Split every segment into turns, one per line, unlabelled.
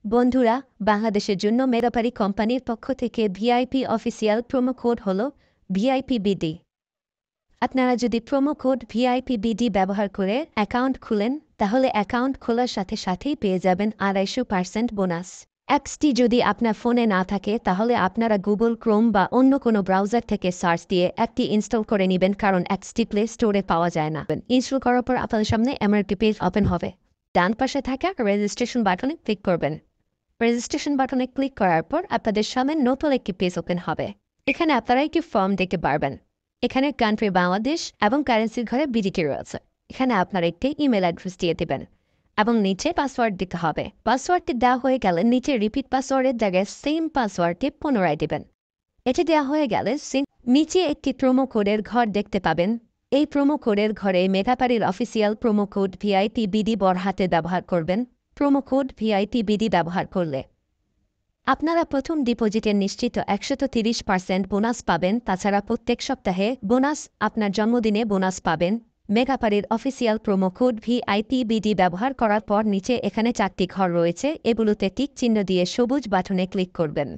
বন্ধুরা, বাংলাদেশের জন্য মেগাপারি কোম্পানির পক্ষ থেকে ভিআইপি অফিসিয়াল প্রোমো কোড হল ভিআইপিবিডি। আপনারা যদি প্রোমো কোড ভিআইপিবিডি ব্যবহার করে অ্যাকাউন্ট খুলেন, তাহলে অ্যাকাউন্ট খোলার সাথে সাথেই পেয়ে যাবেন 250% বোনাস। অ্যাপসটি যদি আপনার ফোনে না থাকে, তাহলে আপনারা গুগল ক্রোম বা অন্য কোনো ব্রাউজার থেকে সার্চ দিয়ে অ্যাপটি ইনস্টল করে নেবেন, কারণ অ্যাপসটি প্লে স্টোরে পাওয়া যায় না। ইনস্টল করার পর আপনাদের সামনে এমন একটি পেজ ওপেন হবে। ডান পাশে থাকা রেজিস্ট্রেশন বাটনে ক্লিক করবেন। রেজিস্ট্রেশন বাটনে ক্লিক করার পর আপনাদের সামনে নতুন একটি পেজ ওপেন হবে। এখানে আপনারা একটি ফর্ম দেখতে পারবেন। এখানে কান্ট্রি বাংলাদেশ এবং কারেন্সির ঘরে বিডিটি রয়েছে। এখানে আপনারা একটি ইমেল অ্যাড্রেস দিয়ে দেবেন এবং নিচে পাসওয়ার্ড দিতে হবে। পাসওয়ার্ডটি দেওয়া হয়ে গেলে নিচে রিপিট পাসওয়ার্ডের জায়গায় সেম পাসওয়ার্ডটি পুনরায় দেবেন। এটি দেওয়া হয়ে গেলে নিচে একটি প্রোমো কোডের ঘর দেখতে পাবেন। এই প্রোমো কোডের ঘরে মেগাপারির অফিসিয়াল প্রোমো কোড ভিআইপিবিডি বড় হাতে ব্যবহার করবেন। প্রোমো কোড ভিআইপিবিডি ব্যবহার করলে আপনারা প্রথম ডিপোজিটের নিশ্চিত 130% বোনাস পাবেন। তাছাড়া প্রত্যেক সপ্তাহে বোনাস, আপনার জন্মদিনে বোনাস পাবেন। মেগাপারির অফিসিয়াল প্রোমো কোড ভিআইপিবিডি ব্যবহার করার পর নিচে এখানে 4টি ঘর রয়েছে, এগুলোতে টিক চিহ্ন দিয়ে সবুজ বাটনে ক্লিক করবেন।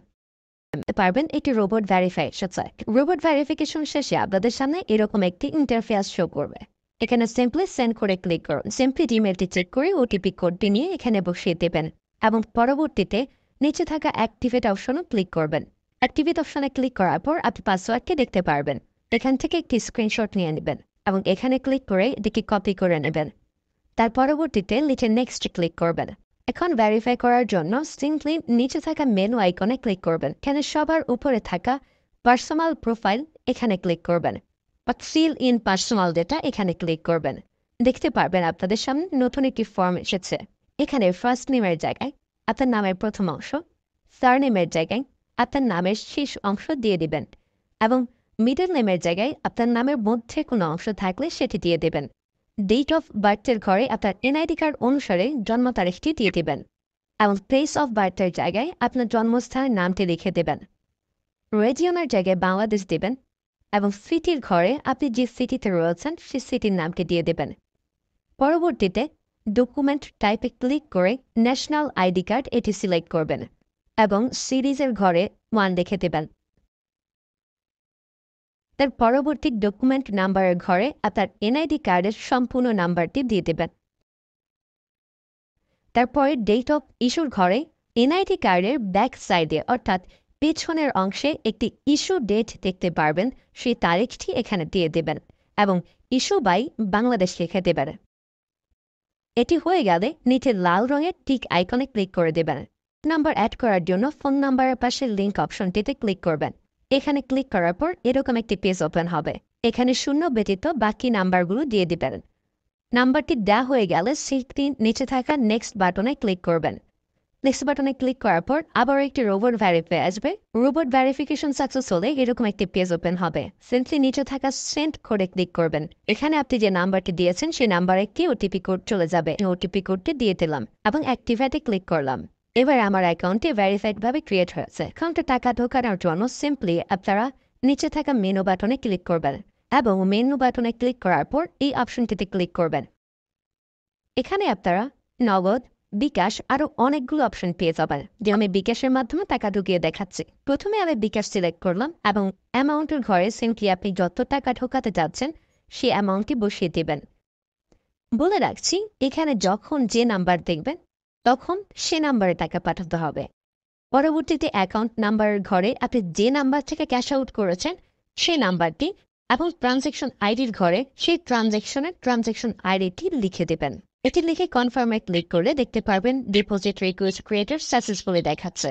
পারবেন এটি রোবট ভেরিফিকেশন। রোবট ভেরিফিকেশন শেষে আপনাদের সামনে এরকম একটি ইন্টারফেস শো করবে। এখানে সিম্পলি সেন্ড করে ক্লিক করুন। সিম্পলি ইমেলটি চেক করে ওটিপি কোডটি নিয়ে এখানে বসিয়ে দেবেন এবং পরবর্তীতে নিচে থাকা অ্যাক্টিভেট অপশনও ক্লিক করবেন। অ্যাক্টিভেট অপশনে ক্লিক করার পর আপনি পাসওয়ার্ডটি দেখতে পারবেন। এখান থেকে একটি স্ক্রিনশট নিয়ে নেবেন এবং এখানে ক্লিক করে এটিকে কপি করে নেবেন। তার পরবর্তীতে নিচে নেক্সট ক্লিক করবেন। এখন ভেরিফাই করার জন্য সিম্পলি নিচে থাকা মেনু আইকনে ক্লিক করবেন। এখানে সবার উপরে থাকা পার্সোনাল প্রোফাইল এখানে ক্লিক করবেন বা ফিল ইন পার্সোনাল ডেটা এখানে ক্লিক করবেন। দেখতে পারবেন আপনাদের সামনে নতুন একটি ফর্ম এসেছে। এখানে ফার্স্ট নেমের জায়গায় আপনার নামের প্রথম অংশ, সারনেমের জায়গায় আপনার নামের শেষ অংশ দিয়ে দিবেন এবং মিডল নেমের জায়গায় আপনার নামের মধ্যে কোনো অংশ থাকলে সেটি দিয়ে দেবেন। ডেট অফ বার্থের ঘরে আপনার এনআইডি কার্ড অনুসারে জন্ম তারিখটি দিয়ে দেবেন এবং প্লেস অফ বার্থের জায়গায় আপনার জন্মস্থানের নামটি লিখে দেবেন। রেজিয়নের জায়গায় বাংলাদেশ দেবেন এবং সিটির ঘরে আপনি যে সিটিতে রয়েছেন সেই সিটির নামটি দিয়ে দেবেন। পরবর্তীতে ডকুমেন্ট টাইপে ক্লিক করে ন্যাশনাল আইডি কার্ড এটি সিলেক্ট করবেন এবং সিরিজের ঘরে 1 লিখে দেবেন। তার পরবর্তী ডকুমেন্ট নাম্বারের ঘরে আপনার এনআইডি কার্ডের সম্পূর্ণ নাম্বারটি দিয়ে দেবেন। তারপরে ডেট অফ ইস্যুর ঘরে এনআইডি কার্ডের ব্যাক সাইডে অর্থাৎ পেছনের অংশে একটি ইস্যু ডেট দেখতে পারবেন, সেই তারিখটি এখানে দিয়ে দেবেন এবং ইস্যু বাই বাংলাদেশ লিখে দেবেন। এটি হয়ে গেলে নিচে লাল রঙের টিক আইকনে ক্লিক করে দেবেন। নাম্বার অ্যাড করার জন্য ফোন নাম্বারের পাশে লিঙ্ক অপশনটিতে ক্লিক করবেন। এখানে ক্লিক করার পর এরকম একটি পেজ ওপেন হবে। এখানে শূন্য ব্যতীত বাকি নাম্বারগুলো দিয়ে দিবেন। নাম্বারটি দেওয়া হয়ে গেলে সেটি নিচে থাকা নেক্সট বাটনে ক্লিক করবেন। নেক্সট বাটনে ক্লিক করার পর আবার একটি রোবট ভেরিফাই আসবে। রোবট ভেরিফিকেশন সাকসেস হলে এরকম একটি পেজ ওপেন হবে। সিম্পলি নিচে থাকা সেন্ড কোডে ক্লিক করবেন। এখানে আপনি যে নাম্বারটি দিয়েছেন সেই নাম্বারে একটি ওটিপি কোড চলে যাবে। ওটিপি কোডটি দিয়ে দিলাম এবং অ্যাক্টিভেটে ক্লিক করলাম। এবার আমার অ্যাকাউন্টটি ভেরিফাইডভাবে ক্রিয়েট হয়েছে। অ্যাকাউন্টে টাকা ঢোকানোর জন্য সিম্পলি আপনারা নিচে থাকা মেনু বাটনে ক্লিক করবেন এবং মেনু বাটনে ক্লিক করার পর এই অপশনটিতে ক্লিক করবেন। এখানে আপনারা নগদ, বিকাশ আরও অনেকগুলো অপশন পেয়ে যাবেন। যে আমি বিকাশের মাধ্যমে টাকা ঢুকিয়ে দেখাচ্ছি। প্রথমে আমি বিকাশ সিলেক্ট করলাম এবং অ্যামাউন্টের ঘরে সিম্পলি আপনি যত টাকা ঢোকাতে যাচ্ছেন সেই অ্যামাউন্টটি বসিয়ে দেবেন। বলে রাখছি, এখানে যখন যে নাম্বার দেখবেন তখন সে নাম্বারে টাকা পাঠাতে হবে। পরবর্তীতে অ্যাকাউন্ট নাম্বারের ঘরে আপনি যে নাম্বার থেকে ক্যাশ আউট করেছেন সেই নাম্বারটি এবং ট্রানজ্যাকশন আইডির ঘরে সেই ট্রানজ্যাকশন আইডিটি লিখে দেবেন। এটি লিখে কনফার্মে ক্লিক করলে দেখতে পারবেন ডিপোজিট রিকোয়েস্ট ক্রিয়েটেড সাকসেসফুলি দেখাচ্ছে।